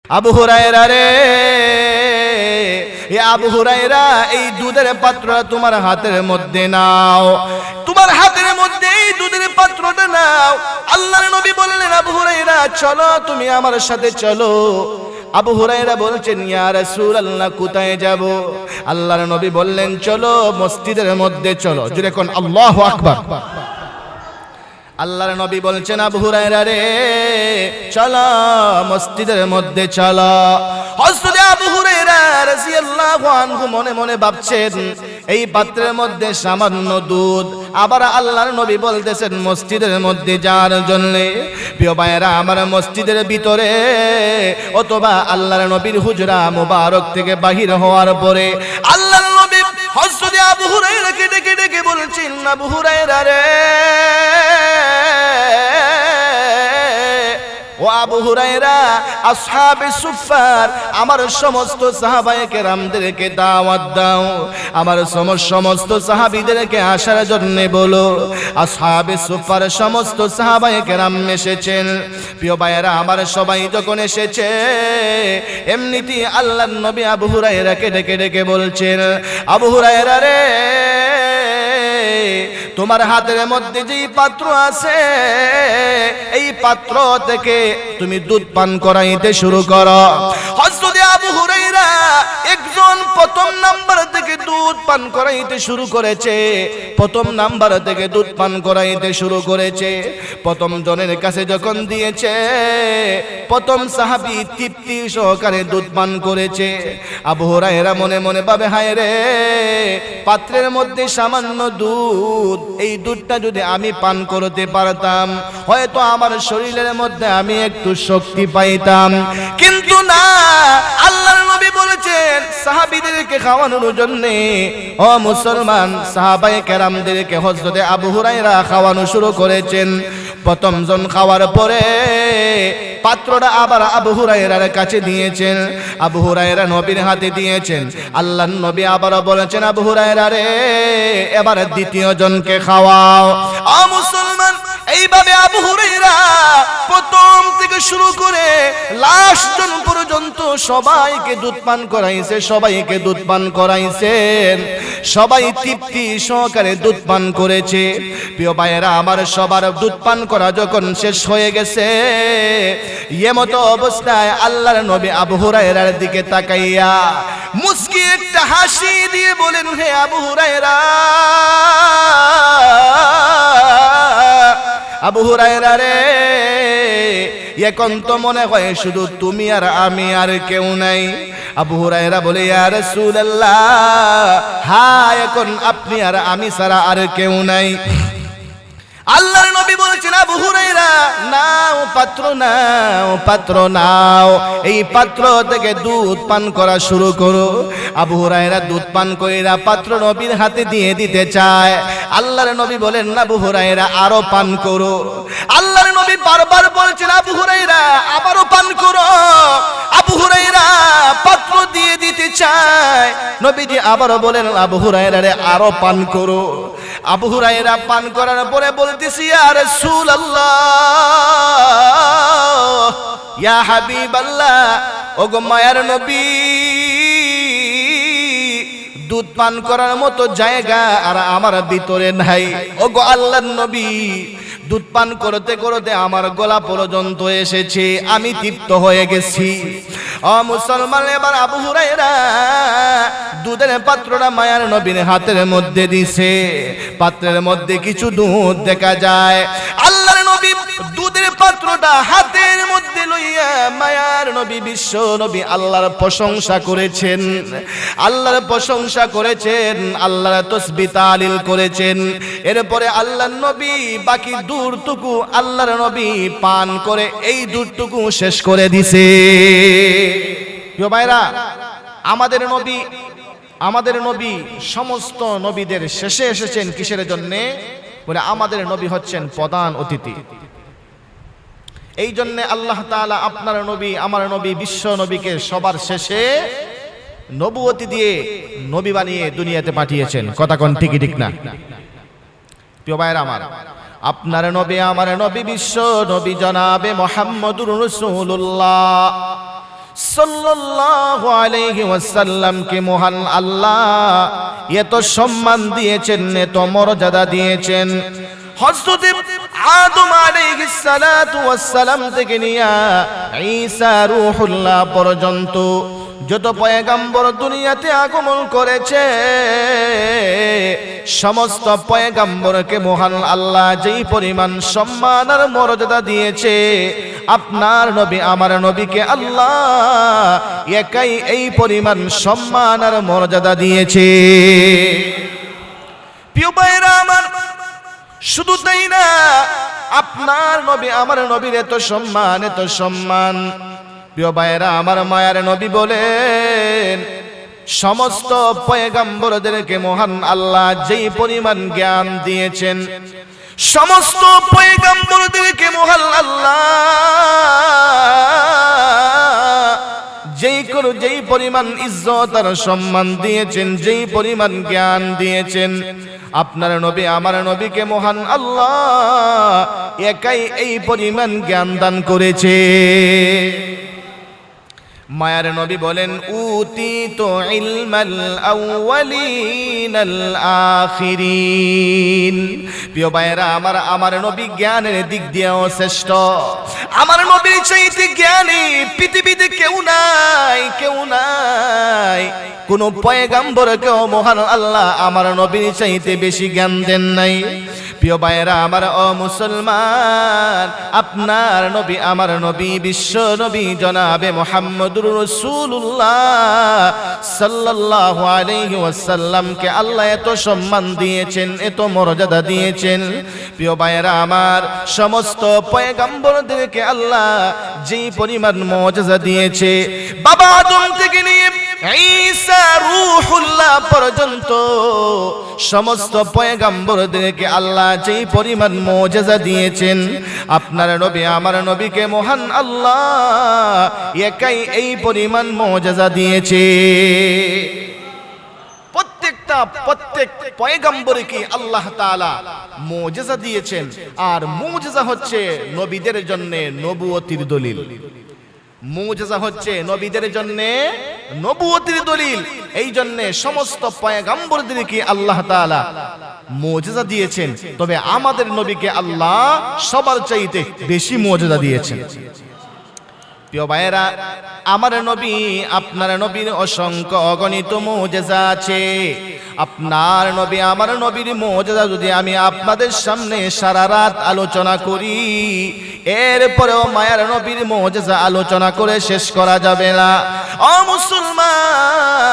আবু হুরায়রা রে, আবু হুরায়রা, এই দুধের পাত্রটা তোমার হাতের মধ্যে নাও, তোমার হাতের মধ্যে এই দুধের পাত্রটা নাও। আল্লাহর নবী বললেন, আবু হুরায়রা চলো, তুমি আমার সাথে চলো। আবু হুরায়রা বলছেন, ইয়া রাসূলুল্লাহ কোথায় যাব? আল্লাহর নবী বললেন, চলো মসজিদের মধ্যে চলো। জোরে কোন আল্লাহু আকবার। আল্লাহর নবী বলছেন, আবু হুরায়রা রে চলো মসজিদের মধ্যে চলো। হযরত আবু হুরায়রা রাদিয়াল্লাহু আনহু মনে মনে ভাবছেন, এই পাত্রের মধ্যে সামান্য দুধ, আবার আল্লাহর নবী বলতেছেন মসজিদের মধ্যে যাওয়ার জন্য। প্রিয় ভাইয়েরা আমার, মসজিদের ভিতরে অথবা আল্লাহর নবীর হুজরা মুবারক থেকে বাহির হওয়ার পরে আল্লাহর নবী হযরত আবু হুরায়রাকে ডেকে ডেকে বলছেন, আবু হুরায়রা রে, ও আবু হুরায়রা, আসহাবে সুফফার আমার সমস্ত সাহাবায়ে কেরামদেরকে দাওয়াত দাও, আমার সমস্ত সাহাবীদেরকে আসার জন্য বলো। আসহাবে সুফফার সমস্ত সাহাবায়ে কেরাম এসেছেন। প্রিয় ভাইয়েরা আমার, সবাই যখন এসেছে, এমনিতেই আল্লাহর নবী আবু হুরায়রাকে ডেকে ডেকে বলছেন, আবু হুরায়রা রে, তোমার হাতের মধ্যে যেই পাত্র আছে, এই পাত্র থেকে তুমি দুধ পান করাইতে শুরু করো। হযরত আবু হুরায়রা একজন প্রথম নাম্বার থেকে দুধ পান করাইতে শুরু করেছে, প্রথম নাম্বার থেকে দুধ পান করাইতে শুরু করেছে। প্রথম জনের কাছে যখন দিয়েছে, প্রথম সাহাবী তৃপ্তি সহকারে দুধ পান করেছে। আবু হুরায়রা মনে মনে ভাবে, হায় রে, পাত্রের মধ্যে সামান্য দুধ, এই দুধটা যদি আমি পান করতে পারতাম, হয়তো আমার শরীরের মধ্যে আমি একটু শক্তি পাইতাম। কিন্তু না, আল্লাহর নবী বলেছেন সাহাবীদেরকে খাওয়ানোর জন্য, ও মুসলমান সাহাবায়ে কেরামদেরকে হযরত আবু হুরায়রা খাওয়ানো শুরু করেছেন। প্রথম জন খাওয়ার পরে পাত্রটা আবার আবু হুরায়রার কাছে দিয়েছেন, আবু হুরায়রা নবীর হাতে দিয়েছেন। আল্লাহর নবী আবার বলেছেন, আবু হুরায়রা রে, এবার দ্বিতীয় জনকে খাওয়াও। ও মুসলমান, এইভাবে আবু হুরায়রা প্রথম থেকে শুরু করে লাস্ট জন পর্যন্ত সবাইকে দুধ পান করাইছে, সবাইকে দুধ পান করাইছেন। সবাই তৃপ্তি সহকারে দুধ পান করেছে। প্রিয় ভাইয়েরা আমার, সবার দুধ পান করা যখন শেষ হয়ে গেছে, এমতো অবস্থায় আল্লাহর নবী আবু হুরায়রার দিকে তাকাইয়া মুস্কি একটা হাসি দিয়ে বলেন, হে আবু হুরায়রা, আবু হুরায়রা রে, এখন তো মনে হয় শুধু তুমি আর আমি, আর কেউ নাই। আবু হুরায়রা বলে, ইয়া রাসূলুল্লাহ, হ্যাঁ, এখন আপনি আর আমি ছাড়া আর কেউ নাই। আল্লাহর নবী বলেছেন, আবু হুরায়রা নাও পাত্র, নাও পাত্র, নাও, এই পাত্র থেকে দুধ পান করা শুরু করো। আবু হুরায়রা দুধ পান কইরা পাত্র নবীর হাতে দিয়ে দিতে চায়। আল্লাহর নবী বলেন, আবু হুরায়রা আরো পান করো। আল্লাহর নবী বারবার বলছেন, আবু হুরায়রা আবারও পান করো। আবু হুরায়রা পাত্র দিয়ে দিতে চায়, নবীজি আবারও বলেন, আবু হুরায়রা রে আরো পান করো। আবু হুরায়রা পান করার পরে বলতেছি, ইয়া রাসূলুল্লাহ, ইয়া হাবিবাল্লাহ, ওগো মায়ার নবী, দুধ পান করার মতো জায়গা আর আমার ভিতরে নাই। ওগো আল্লাহর নবী, দুধ পান করতে করতে আমার গলা পর্যন্ত এসেছে, আমি তৃপ্ত হয়ে গেছি। ও মুসলমান, এবার আবু হুরায়রা দুধের পাত্রটা মায়ার নবীর হাতের মধ্যে দিছে। পাত্রের মধ্যে কিছু দুধ দেখা যায়। আল্লাহর নবী দুধের পাত্রটা হাতের মধ্যে লইয়া মায়ার নবী, বিশ্ব নবী আল্লাহর প্রশংসা করেছেন, আল্লাহর প্রশংসা করেছেন, আল্লাহর তাসবিহ তাহলিল করেছেন। এরপরে আল্লাহর নবী বাকি দুধটুকু আল্লাহর নবী পান করে এই দুধটুকু শেষ করে দিছে। প্রিয় ভাইরা, আমাদের নবী সমস্ত নবীদের শেষে এসেছেন কিসের জন্য? বলে আমাদের নবী হচ্ছেন প্রধান অতিথি। এই জন্য আল্লাহ তাআলা আপনার নবী, আমার নবী, বিশ্ব নবীকে সবার শেষে নবুয়তি দিয়ে নবী বানিয়ে দুনিয়াতে পাঠিয়েছেন। কথা কোন ঠিক ঠিক না? প্রিয় ভাইরা আমার, আপনার নবী, আমার নবী, বিশ্ব নবী জনাবে মুহাম্মদুর রাসূলুল্লাহ সাল্লাল্লাহু আলাইহি ওয়াসাল্লামকে মহান আল্লাহ এত সম্মান দিয়েছেন, এত মর্যাদা দিয়েছেন। হযরত আদম আলাইহিস সালাতু ওয়াস সালাম থেকে নিয়া ঈসা রূহুল্লাহ পর্যন্ত যত পয়গম্বর দুনিয়াতে আগমন করেছে, সমস্ত পয়গম্বরকে মহান আল্লাহ যেই পরিমাণ সম্মান আর মর্যাদা দিয়েছে, আপনার নবী আমার নবীকে আল্লাহ একাই এই পরিমাণ সম্মান আর মর্যাদা দিয়েছে। প্রিয় ভাইরা আমার, শুধু তাই না, আপনার নবী আমার নবীর এত সম্মান, এত সম্মান। প্রিয় ভাইরা আমার, মায়ার নবী বলেন সমস্ত পয়গম্বরদেরকে মহান আল্লাহ যেই পরিমাণ জ্ঞান দিয়েছেন, সমস্ত পয়গম্বরদেরকে মহান আল্লাহ যেই পরিমাণ ইজ্জত আর সম্মান দিয়েছেন, যেই পরিমাণ জ্ঞান দিয়েছেন, আপনার নবী আমার নবীকে মহান আল্লাহ একাই এই পরিমাণ জ্ঞান দান করেছে। মায়ার নবী বলেন উতিতু ইলমাল আউয়ালিনাল আখিরিন। প্রিয় ভাইরা আমার, আমার নবী জ্ঞানের দিক দিয়েও শ্রেষ্ঠ। আমার নবীর চাইতে জ্ঞানী পৃথিবীতে কেউ নাই, কেউ নাই। কোন পয়গম্বরকেও মহান আল্লাহ আমার নবীর চাইতে বেশি জ্ঞান দেন নাই। প্রিয় ভাইরা আমার, ও মুসলমান, আপনার নবী আমার নবী বিশ্ব নবী জনাবে মুহাম্মদুর রাসূলুল্লাহ সাল্লাল্লাহু আলাইহি ওয়াসাল্লামকে আল্লাহ এত সম্মান দিয়েছেন, এত মর্যাদা দিয়েছেন। প্রিয় ভাইরা আমার, সমস্ত পয়গম্বরদেরকে আল্লাহ যেই পরিমাণ মুজিজা দিয়েছে, বাবা আদম থেকে নিয়ে ঈসা রূহুল্লাহ পর্যন্ত সমস্ত পয়গম্বরদেরকে আল্লাহ যেই পরিমাণ মুজিজা দিয়েছেন, আপনার নবী আমার নবীকে মহান আল্লাহ একাই এই পরিমাণ মুজিজা দিয়েছে। প্রত্যেক পয়গম্বরকে আল্লাহ তাআলা মুজিজা দিয়েছেন, আর মুজিজা হচ্ছে নবীদের জন্য নবুয়তির দলিল। মুজিজা হচ্ছে নবীদের জন্য নবুয়তির দলিল। এই জন্য সমস্ত পয়গম্বরদেরকে আল্লাহ তাআলা মুজিজা দিয়েছেন, তবে আমাদের নবীকে আল্লাহ সবার চাইতে বেশি মুজিজা দিয়েছেন। প্রিয় ভাইয়েরা, আমার নবী আপনার নবীর অসংখ্য অগণিত মুজিজা আছে। আপনার নবী আমার নবীর মুজিজা যদি আমি আপনাদের সামনে সারা রাত আলোচনা করি, এরপরেও মায়ার নবীর মুজিজা আলোচনা করে শেষ করা যাবে না। ও মুসলমান,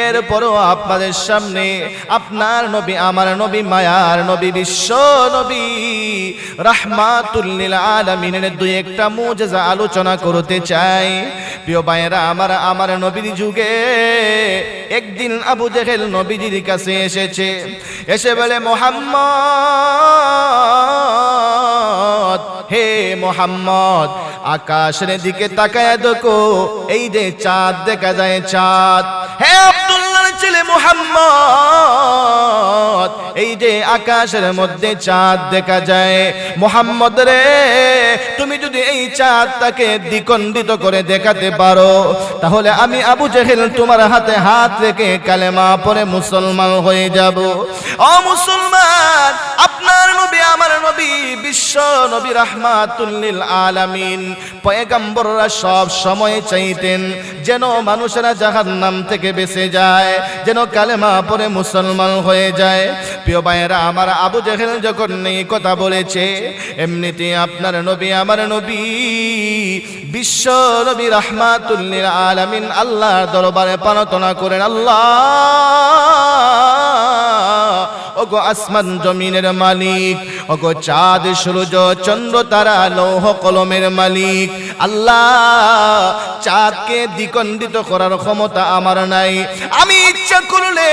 এরপরেও আপনাদের সামনে আপনার নবী আমার নবী মায়ার নবী বিশ্ব নবী রাহমাতুল লিল আলামিনের দুই একটা মুজিজা আলোচনা করতে চাই। প্রিয় ভাইয়েরা আমার, আমার নবীর যুগে একদিন আবু জেহেল নবীজির কাছে এসেছে, এসে বলে মুহাম্মদ, হে মুহাম্মদ, আকাশের দিকে তাকায় দেখো, এই যে চাঁদ দেখা যায়, চাঁদ। হে আব্দুল্লাহর ছেলে মুহাম্মদ, এই যে আকাশের মধ্যে চাঁদ দেখা যায়, মুহাম্মদ রে, তুমি যদি এই চাঁদটাকে দ্বিখণ্ডিত করে দেখাতে পারো, তাহলে আমি আবু জেহেল তোমার হাতে হাত রেখে কালেমা পড়ে মুসলমান হয়ে যাব। ও মুসলমান, আপনার নবী আমার নবী বিশ্ব নবী রাহমাতুল লিল আলামিন, পয়গম্বররা সব সময় চাইতেন যেন মানুষেরা জাহান্নাম থেকে বেঁচে যায়, যেন কালেমা পড়ে মুসলমান হয়ে যায়। প্রিয় ভাইয়েরা আমার, আবু জেহেল যখন এই কথা বলেছে, এমনিতে আপনার নবী আমার নবী বিশ্ব নবী রাহমাতুল লিল আলামিন আল্লাহর দরবারে প্রার্থনা করেন, আল্লাহ, ওগো আসমান জমিনের মালিক, ওগো চাঁদ সূর্য চন্দ্র তারা লৌহ কলমের মালিক, আল্লাহ, চাঁদকে দ্বিখণ্ডিত করার ক্ষমতা আমার নাই। আমি ইচ্ছা করলে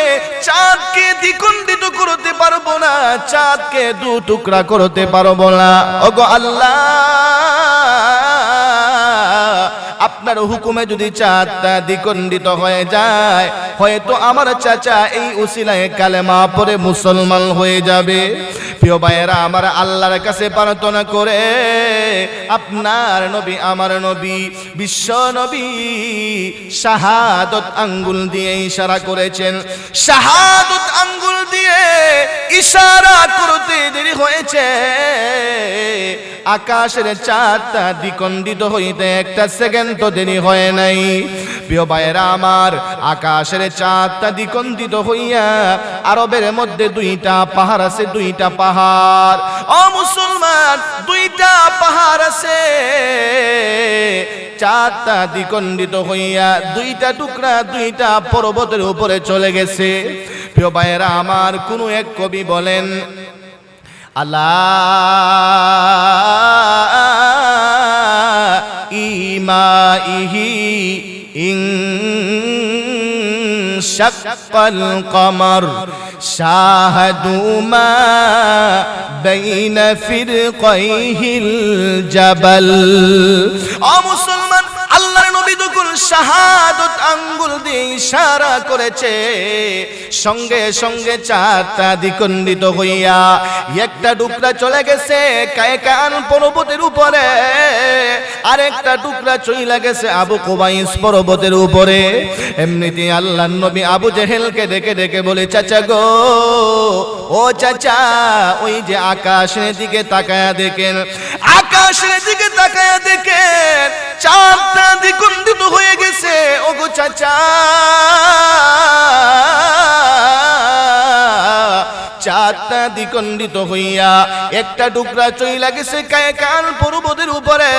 চাঁদকে দ্বিখণ্ডিত করতে পারবো না, চাঁদকে দু টুকরা করতে পারবো না। ওগো আল্লাহ, আপনার হুকুমে যদি চাঁদটা দ্বিখণ্ডিত হয়ে যায়, হয়তো আমার চাচা এই উসিলায় কালেমা পড়ে মুসলমান হয়ে যাবে। প্রিয় ভাইয়েরা আমার, আল্লাহর কাছে প্রার্থনা করে আপনার নবী, আমার নবী, বিশ্ব নবী শাহাদত আঙ্গুল দিয়ে ইশারা করেছেন। শাহাদত আঙ্গুল দিয়ে ইশারা করতে দেরি হয়েছে, আকাশের চাঁদটা দ্বিখণ্ডিত হইতে একটা সেকেন্ড তো দেরি হয় নাই। প্রিয় ভাইয়েরা আমার, আকাশের চাঁদটা দ্বিখণ্ডিত হইয়া আরবের মধ্যে দুইটা পাহাড় আছে, দুইটা পাহাড়। ও মুসলমান, দুইটা পাহাড় আছে, চাঁদটা দ্বিখণ্ডিত হইয়া দুইটা টুকরা দুইটা পর্বতের উপরে চলে গেছে। প্রিয় ভাইয়েরা আমার, কোন এক কবি বলেন, আলা ইমাইহি ইন শাক্কাল কমর শাহাদু মা বাইনা ফিরকাইহিল জাবাল। ও মুসলমান, আল্লাহর নবী যখন শাহাদত আঙ্গুল দিয়ে ইশারা করেছে, সঙ্গে সঙ্গে চাঁদটা দ্বিখণ্ডিত হইয়া একটা টুকরা চলে গেছে কায়কান পর্বতের উপরে, আরেকটা টুকরা চলে গেছে আবু কুবাইস পর্বতের উপরে। এমনিতে আল্লাহর নবী আবু জেহেলকে ডেকে ডেকে বলে, চাচা গো, ও চাচা, ওই যে আকাশের দিকে তাকায়া দেখেন, আকাশের দিকে তাকায়া দেখেন চাঁদটা দ্বিখণ্ডিত হয়ে গেছে। ও গো চাচা, চাঁদটা দ্বিখণ্ডিত হইয়া একটা টুকরা চইলা গেছে কায়কান পর্বতের উপরে,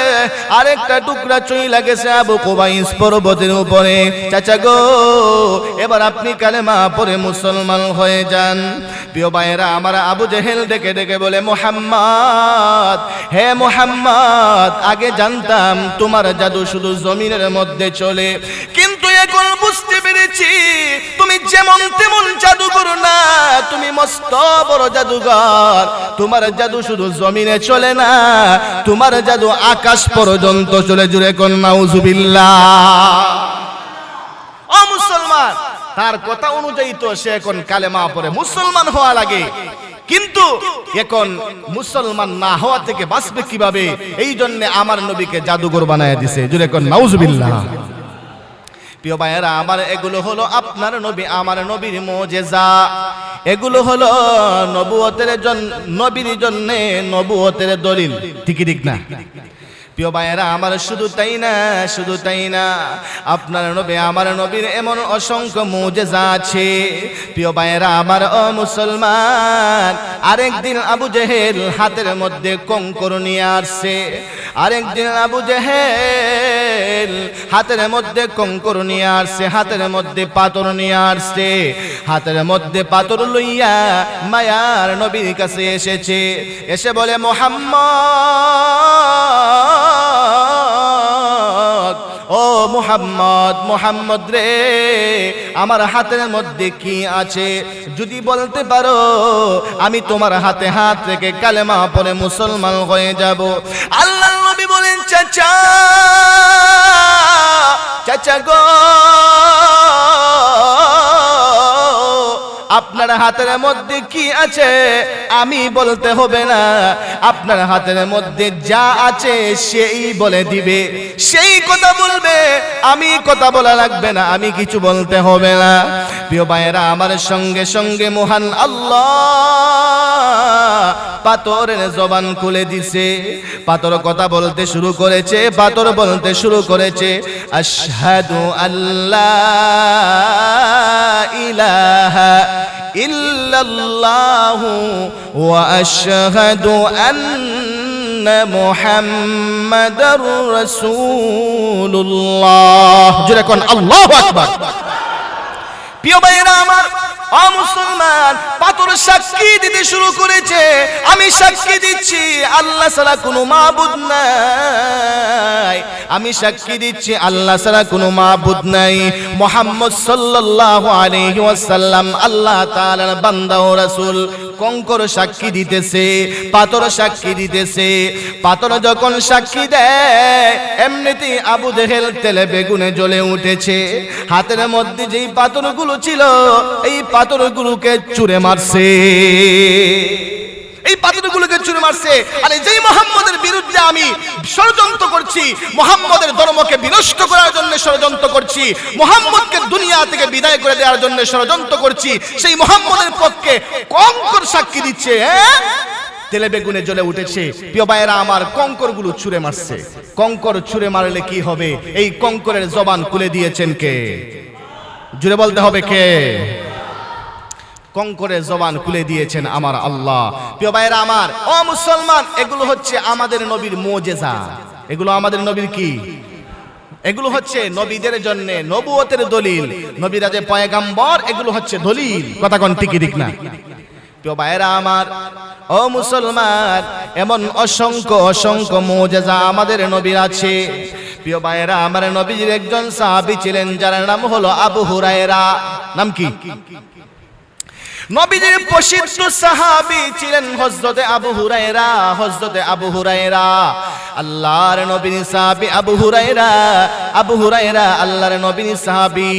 আরেকটা টুকরা চইলা গেছে আবু কুবাইস পর্বতের উপরে। চাচা গো, এবার আপনি কালেমা পড়ে মুসলমান হয়ে যান। প্রিয় ভাইয়েরা আমার, আবু জেহেল ডেকে ডেকে বলে, মুহাম্মদ, হে মুহাম্মদ, আগে জানতাম তোমার জাদু শুধু জমিনের মধ্যে চলে, কিন্তু এখন বুঝতে পেরেছি তুমি যেমন তেমন জাদু করো না, তুমি মস্ত বড় জাদুঘর। তোমার জাদু শুধু জমিনে চলে না, তোমার জাদু আকাশ পর্যন্ত চলে। জুড়ে কোন নাউজুবিল্লাহ। ও মুসলমান, তার কথা অনুযায়ী তো সে এখন কালেমা পড়ে মুসলমান হওয়া লাগে, কিন্তু এখন মুসলমান না হওয়া থেকে বাঁচবে কিভাবে? এই জন্য আমার নবীকে জাদুঘর বানায় দিছে। জুড়ে কোন নাউজুবিল্লাহ। প্রিয় ভাইয়েরা আমার, এগুলো হলো আপনার নবী, আমার নবীর মুজিজা। এগুলো হলো নবুয়তের নবীর জন্য নবুয়তের দলিল। ঠিক ঠিক না? প্রিয় ভাইয়েরা আমার, শুধু তাই না, শুধু তাই না, আপনার নবী, আমার নবীর এমন অসংখ্য মুজিজা আছে। প্রিয় ভাইয়েরা আমার, ও মুসলমান, আরেকদিন আবু জেহেল হাতের মধ্যে কঙ্কর নিয়ে আসছে। আরেকদিন আবু জেহেল হাতের মধ্যে কঙ্কর নিয়ে আসছে, হাতের মধ্যে পাথর নিয়ে আসছে। হাতের মধ্যে পাথর লইয়া মায়ার নবীর কাছে এসেছে, এসে বলে, মুহাম্মদ, ও মুহাম্মদ, মুহাম্মদ রে, আমার হাতের মধ্যে কি আছে যদি বলতে পারো, আমি তোমার হাতে হাত রেখে কালেমা পড়ে মুসলমান হয়ে যাব। আল্লাহর নবী বলেন, চাচা, চাচা গো, আপনার হাতের মধ্যে কি আছে আমি বলতে হবে না, আপনার হাতের মধ্যে যা আছে সেই বলে দিবে, সেই কথা বলবে, আমি কথা বলা লাগবে না, আমি কিছু বলতে হবে না। প্রিয় ভাইয়েরা আমার, সঙ্গে সঙ্গে মহান আল্লাহ পাথরের জবান খুলে দিছে। পাথর কথা বলতে শুরু করেছে, পাথর বলতে শুরু করেছে, আশহাদু আল্লাহ ইলাহা ইল্লাল্লাহু ওয়া আশহাদু আন্না মুহাম্মাদার রাসূলুল্লাহ। জোরে কোন আল্লাহু আকবার। প্রিয় ভাইরা আমার, ও মুসলমান, পাথর সাক্ষী দিতে শুরু করেছে, আমি সাক্ষী দিচ্ছি আল্লাহ ছাড়া কোনো মাবুদ নাই, আমি সাক্ষী দিচ্ছি আল্লাহ ছাড়া কোনো মাবুদ নাই, মুহাম্মদ সাল্লাল্লাহু আলাইহি ওয়াসাল্লাম আল্লাহ তাআলার বান্দা ও রাসূল। কঙ্কর সাক্ষী দিতেছে, পাথর সাক্ষী দিতেছে। পাথর যখন সাক্ষী দেয়, এমনিতেই আবু জেহেল তেলে বেগুনে জ্বলে উঠেছে। হাতের মধ্যে যেই পাথরগুলো ছিল, এই পাথরগুলোকে ছুঁড়ে মারছে, এই পাথরগুলোকে ছুঁড়ে মারছে। আর যেই মুহাম্মদের বিরুদ্ধে আমি ষড়যন্ত্র করছি, মুহাম্মদের ধর্মকে বিনষ্ট করার জন্য ষড়যন্ত্র করছি, মুহাম্মদকে দুনিয়া থেকে বিদায় করে দেওয়ার জন্য ষড়যন্ত্র করছি, সেই মুহাম্মদের পক্ষে কঙ্কর সাক্ষী দিচ্ছে। তেলে বেগুনে জ্বলে উঠেছে। প্রিয় ভাইয়েরা আমার, কঙ্করগুলো ছুঁড়ে মারছে। কঙ্কর ছুঁড়ে মারলে কি হবে? এই কঙ্করের জবান খুলে দিয়েছেন কে? জুড়ে বলতে হবে কে? কঙ্করের জবান খুলে দিয়েছেন আমার আল্লাহ। প্রিয় ভাইয়েরা আমার, ও মুসলমান, এগুলো হচ্ছে আমাদের নবীর মুজিজা। এগুলো আমাদের নবীর কি? এগুলো হচ্ছে নবীদের জন্য নবুয়তের দলিল। নবীরা যে পয়গাম্বর, এগুলো হচ্ছে দলিল। কথা কোন ঠিক ঠিক না? প্রিয় ভাইয়েরা আমার, ও মুসলমান, এমন অসংখ্য অসংখ্য মুজিজা আমাদের নবীর আছে। প্রিয় ভাইয়েরা আমার, নবীর একজন সাহাবী ছিলেন যার নাম হলো আবু হুরায়রা। নাম কি? নবীজির প্রসিদ্ধ সাহাবী ছিলেন হযরতে আবু হুরায়রা। হযরতে আবু হুরায়রা আল্লাহর নবীর সাহাবী। আবু হুরায়রা আল্লাহর নবীর সাহাবী।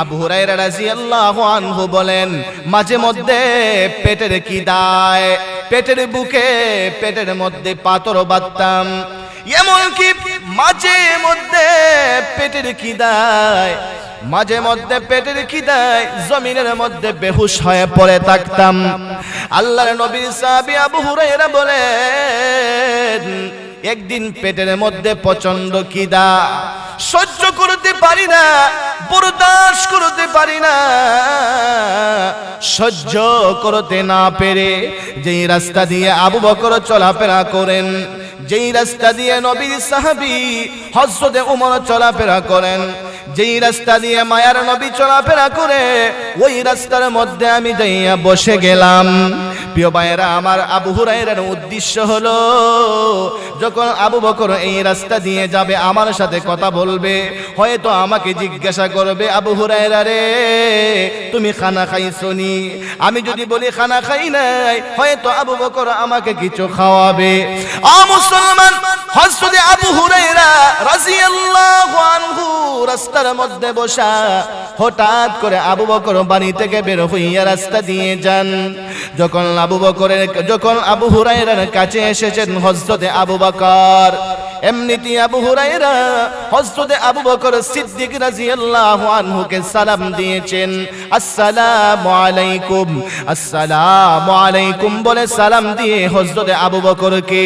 আবু হুরায়রা রাদিয়াল্লাহু আনহু বলেন, মাঝে মধ্যে পেটের খিদায়, পেটের বুকে, পেটের মধ্যে পাথর বাঁধতাম। এমনকি মাঝে মধ্যে পেটের খিদায়, মাঝে মধ্যে পেটের খিদায় জমিনের মধ্যে বেহুশ হয়ে পড়ে থাকতাম। আল্লাহর নবীর সাহাবী আবু হুরায়রা বলেন, একদিন পেটের মধ্যে প্রচন্ড খিদা, সহ্য করতে পারি না, বরদাস্ত করতে পারি না, সহ্য করতে না পেরে যেই রাস্তা দিয়ে আবু বকর চলাফেরা করেন, যেই রাস্তা দিয়ে নবীর সাহাবী হযরতে ওমর চলাফেরা করেন, যেই রাস্তা দিয়ে মায়ার নবী চলাফেরা করে, ওই রাস্তার মধ্যে আমি যাইয়া বসে গেলাম। প্রিয় ভাইয়েরা আমার, আবু হুরায়রার উদ্দেশ্য হলো, যখন আবু বকর এই রাস্তা দিয়ে যাবে, আমার সাথে কথা বলবে, হয়তো আমাকে জিজ্ঞাসা করবে, আবু হুরায়রা রে, তুমি খানা খাইছনি? আমি যদি বলি খানা খাই নাই, হয়তো আবু বকর আমাকে কিছু খাওয়াবে। ও মুসলমান, হযরত আবু হুরায়রা রাদিয়াল্লাহু আনহু রাস্তার মধ্যে বসা, হঠাৎ করে আবু বকর বাড়ি থেকে বের হইয়া রাস্তা দিয়ে যান। যখন আবু হুরায়রার কাছে এসেছেন হযরতে আবু বকর, এমনিতেই আবু হুরায়রা হযরতে আবু বকর সিদ্দিক রাদিয়াল্লাহু আনহুকে সালাম দিয়েছেন। আসসালামু আলাইকুম, আসসালামু আলাইকুম বলে সালাম দিয়ে হযরতে আবু বকরকে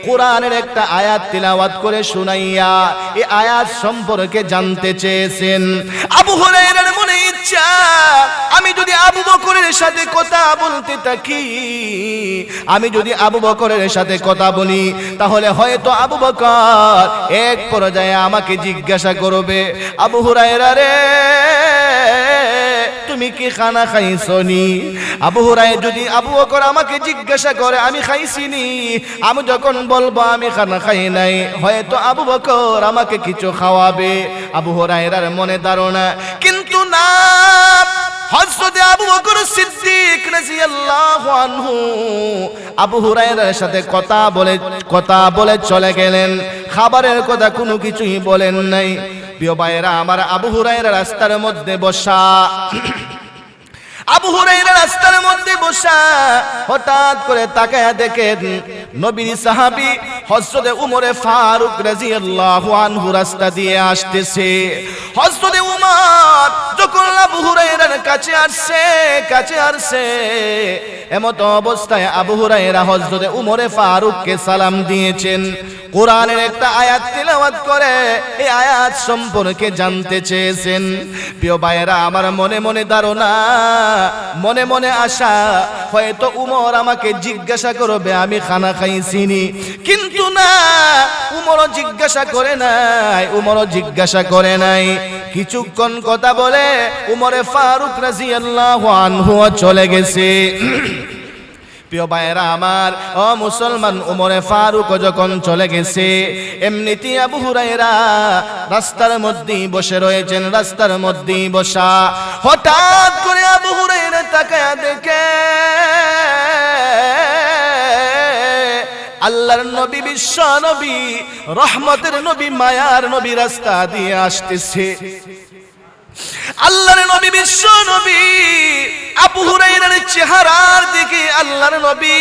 কোরআনের একটা আয়াত তিলাওয়াত করে শুনাইয়া এই আয়াত সম্পর্কে জানতে চেয়েছেন। আবু হুরায়রার মনে ইচ্ছা, আমি যদি আবু বকরের সাথে কথা বলতে থাকি, আমি যদি আবু বকরের সাথে কথা বলি, তাহলে হয়তো আবু বকর এক পর্যায়ে আমাকে জিজ্ঞাসা করবে, আবু হুরায়রা রে, তুমি কি খানা খাইছনি? আবু হুরায়রা যদি আবু বকর আমাকে জিজ্ঞাসা করে আমি খাইছিনি, আমি যখন বলবো আমি খানা খাই নাই, হয়তো আবু বকর আমাকে কিছু খাওয়াবে। আবু হুরায়রার মনে ধারণা, কিন্তু না, হযরত আবু বকর সিদ্দিক রাদিয়াল্লাহু আনহু আবু হুরায়রার সাথে কথা বলে চলে গেলেন। খাবারের কথা কোনো কিছুই বলেন নাই। প্রিয় ভাইয়েরা আমার, আবু হুরায়রা রাস্তার মধ্যে বসা, আবু হুরায়রা রাস্তার মধ্যে বসা, হঠাৎ করে তাকায়া দেখেন নবীর সাহাবী হযরত উমর ফারুক রাদিয়াল্লাহু আনহু রাস্তা দিয়ে আসতেছে। হযরত উমর যখন আবু হুরায়রার কাছে আসছে, এমত অবস্থায় আবু হুরায়রা হযরত উমর ফারুককে সালাম দিয়েছেন। কোরআনের একটা আয়াত তিলাওয়াত করে এই আয়াত সম্পর্কে জানতে চেয়েছেন। প্রিয় ভাইয়েরা আমার, মনে মনে ধারণা, মনে মনে আশা, হয়তো উমর আমাকে জিজ্ঞাসা করবে আমি খানা খাইছিনি, কিন্তু না, উমরও জিজ্ঞাসা করে নাই। কিছুক্ষণ কথা বলে উমরে ফারুক রাদিয়াল্লাহু আনহু চলে গেছে। প্রিয় ভাইরা আমার, ও মুসলমান, উমরে ফারুক যখন চলে গেছে, এমনিতেই আবু হুরায়রা রাস্তার মধ্যেই বসে রয়েছেন, রাস্তার মধ্যেই বসা। হঠাৎ করে আবু হুরায়রা তাকায়া দেখে আল্লাহর নবী, বিশ্ব নবী, রহমতের নবী, মায়ার নবী রাস্তা দিয়ে আসতেছে। আল্লাহর নবী, বিশ্ব নবী আবু হুরায়রার চেহারার দিকে আল্লাহর নবী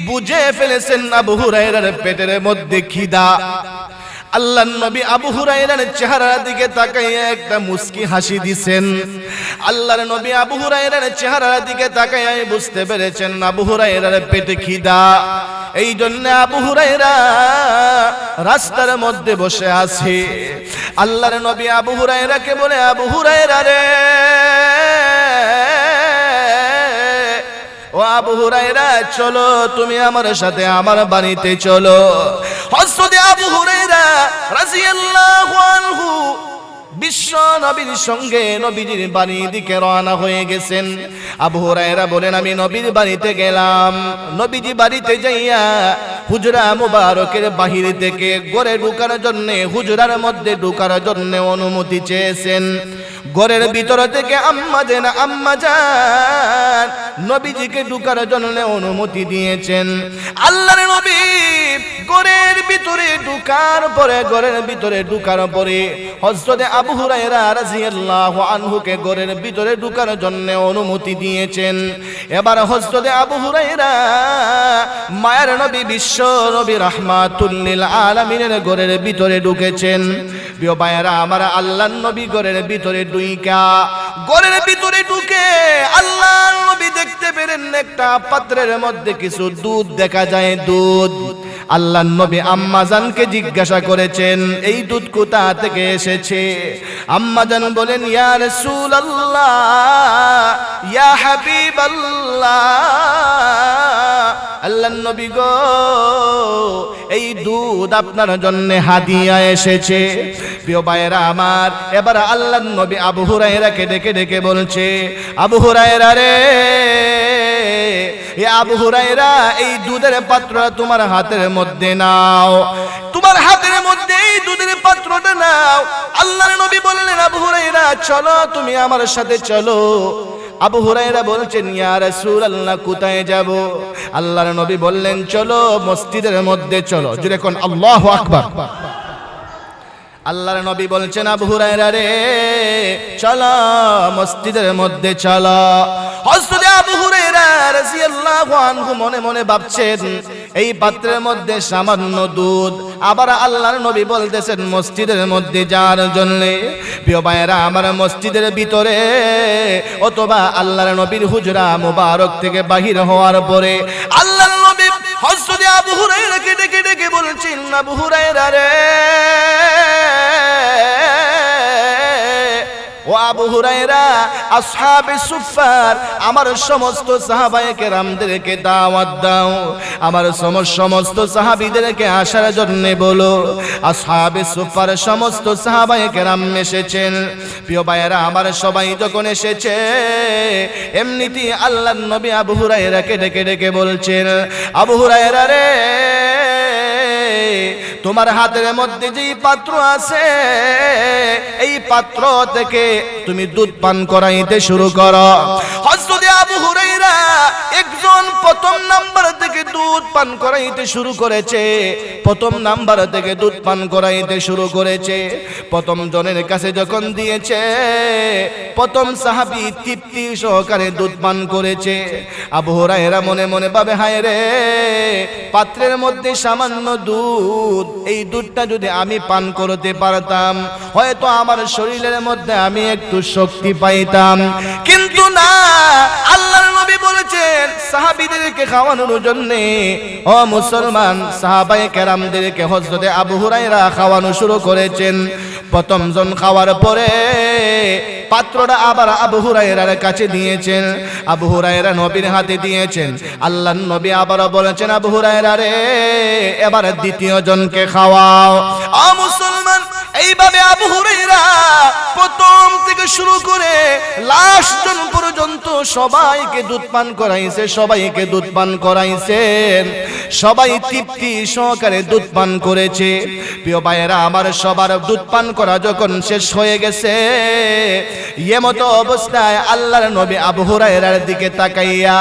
বুঝে ফেলেছেন আবু হুরায়রার পেটের মধ্যে খিদা। আল্লাহর নবী আবু হুরায়রার চেহারার দিকে তাকাইয়া একটা মুস্কি হাসি দিছেন। আল্লাহর নবী আবু হুরায়রার চেহারার দিকে তাকাইয়া বুঝতে পেরেছেন আবু হুরায়রার পেটে খিদা। এই জন্য আবু হুরায়রা রাস্তার মধ্যে বসে আছে। আল্লাহর নবী আবু হুরায়রাকে বলে, আবু হুরায়রা রে, ও আবু হুরায়রা, চলো তুমি আমার সাথে আমার বাড়িতে চলো। হযরত আবু হুরায়রা রাদিয়াল্লাহু আনহু বিশ্ব নবীর সঙ্গে নবীজির বাড়ির দিকে রওনা হয়ে গেছেন। আবু হুরায়রা বলেন, আমি নবীর বাড়িতে গেলাম। নবীজি বাড়িতে যাইয়া হুজরা মুবারকের বাহির থেকে ঘরে ঢোকার জন্য, হুজরার মধ্যে ঢোকার জন্য অনুমতি চেয়েছেন। ঘরের ভিতর থেকে আম্মা জান নবীজিকে ঢোকার জন্য অনুমতি দিয়েছেন। আল্লাহর নবী ঘরের ভিতরে ঢোকার পরে হযরত আবু হুরায়রা রাদিয়াল্লাহু আনহুকে ঘরের ভিতরে ঢোকার জন্য অনুমতি দিয়েছেন। এবার হযরত আবু হুরায়রা মায়ের নবী, বিশ্ব নবী, রাহমাতুল লিল আলামিনের ঘরের ভিতরে ঢুকেছেন। প্রিয় ভাইরা আমার, আল্লাহর নবী ঘরের ভিতরে ঢুকে আল্লাহর নবী দেখতে পেলেন একটা পাত্রের মধ্যে কিছু দুধ দেখা যায়, দুধ। আল্লাহর নবী আম্মা জানকে জিজ্ঞাসা করেছেন, এই দুধ কোথা থেকে এসেছে? আম্মা জান বলেন, ইয়া রাসূলুল্লাহ, ইয়া হাবিবাল্লাহ, আল্লাহর নবী গো, এই দুধ আপনার জন্য হাদিয়া এসেছে। প্রিয় ভাইরা আমার, এবার আল্লাহর নবী আবু হুরায়রাকে ডেকে ডেকে বলছে, আবু হুরায়রা রে, আবু হুরায়রা, এই দুধের পাত্রটা তোমার হাতের মধ্যে নাও, তোমার হাতের মধ্যে এই দুধের পাত্রটা নাও। আল্লাহর নবী বললেন, আবু হুরায়রা, চলো তুমি আমার সাথে চলো। আবু হুরায়রা বলছেন, ইয়া রাসূলুল্লাহ, কোথায় যাব? আল্লাহর নবী বললেন, চলো মসজিদের মধ্যে চলো। জোরে কোন আল্লাহু আকবার। আল্লাহর নবী বলছেন, আবু হুরায়রা রে, চলো মসজিদের মধ্যে চলো। হযরত আবু হুরায়রা রাদিয়াল্লাহু আনহু মনে মনে ভাবছেন, এই পাত্রের মধ্যে সামান্য দুধ, আবার আল্লাহর নবী বলতেছেন মসজিদের মধ্যে যাওয়ার জন্য। প্রিয় ভাইরা আমার, মসজিদের ভিতরে অথবা আল্লাহর নবীর হুজরা মুবারক থেকে বাহির হওয়ার পরে আল্লাহর নবী হযরত আবু হুরায়রাকে ডেকে ডেকে বলছেন, আবু হুরায়রা রে, ও আবু হুরায়রা, আসহাবে সুফফার আমার সমস্ত সাহাবায়ে কেরামদেরকে দাওয়াত দাও, আমার সমস্ত সাহাবীদেরকে আসার জন্য বলো। আসহাবে সুফফার সমস্ত সাহাবায়ে কেরাম এসেছেন। প্রিয় ভাইয়েরা আমার, সবাই যখন এসেছে, এমনিতেই আল্লাহর নবী আবু হুরায়রাকে ডেকে ডেকে বলছেন, আবু হুরায়রা রে, তোমার হাতের মধ্যে যেই পাত্র আছে, এই পাত্র থেকে তুমি দুধ পান করাইতে শুরু করো। হযরত আবু হুরায়রা একজন প্রথম নাম্বার থেকে দুধ পান করাইতে শুরু করেছে। প্রথম নাম্বার থেকে দুধ পান করাইতে শুরু করেছে। প্রথম জনের কাছে যখন দিয়েছে, প্রথম সাহাবী তৃপ্তি সহকারে দুধ পান করেছে। আবু হুরায়রা মনে মনে ভাবে, হায় রে, পাত্রের মধ্যে সামান্য দুধ, এই দুধটা যদি আমি পান করতে পারতাম, হয়তো আমার শরীরের মধ্যে আমি একটু শক্তি পাইতাম। কিন্তু না, আল্লাহর নবী বলেছেন সাহাবীদেরকে খাওয়ানোর জন্য, ও মুসলমান, সাহাবায়ে কেরামদেরকে হযরত আবু হুরায়রা খাওয়ানো শুরু করেছেন। প্রথম জন খাওয়ার পরে পাত্রটা আবার আবু হুরায়রার কাছে দিয়েছেন। আবু হুরায়রা নবীর হাতে দিয়েছেন। আল্লাহর নবী আবার বলেছেন, আবু হুরায়রা রে, এবার দ্বিতীয় জনকে খাওয়াও। ও মুসলমান, এইভাবে আবু হুরায়রা শুরু করে লাস্ট জন পর্যন্ত সবাইকে দুধ পান করাইছে, সবাইকে দুধ পান করাইছেন, সবাই তৃপ্তি সহকারে দুধ পান করেছে। প্রিয় ভাইয়েরা আমার, সবার দুধ পান করা যখন শেষ হয়ে গেছে, এমতো অবস্থায় আল্লাহর নবী আবু হুরায়রার দিকে তাকাইয়া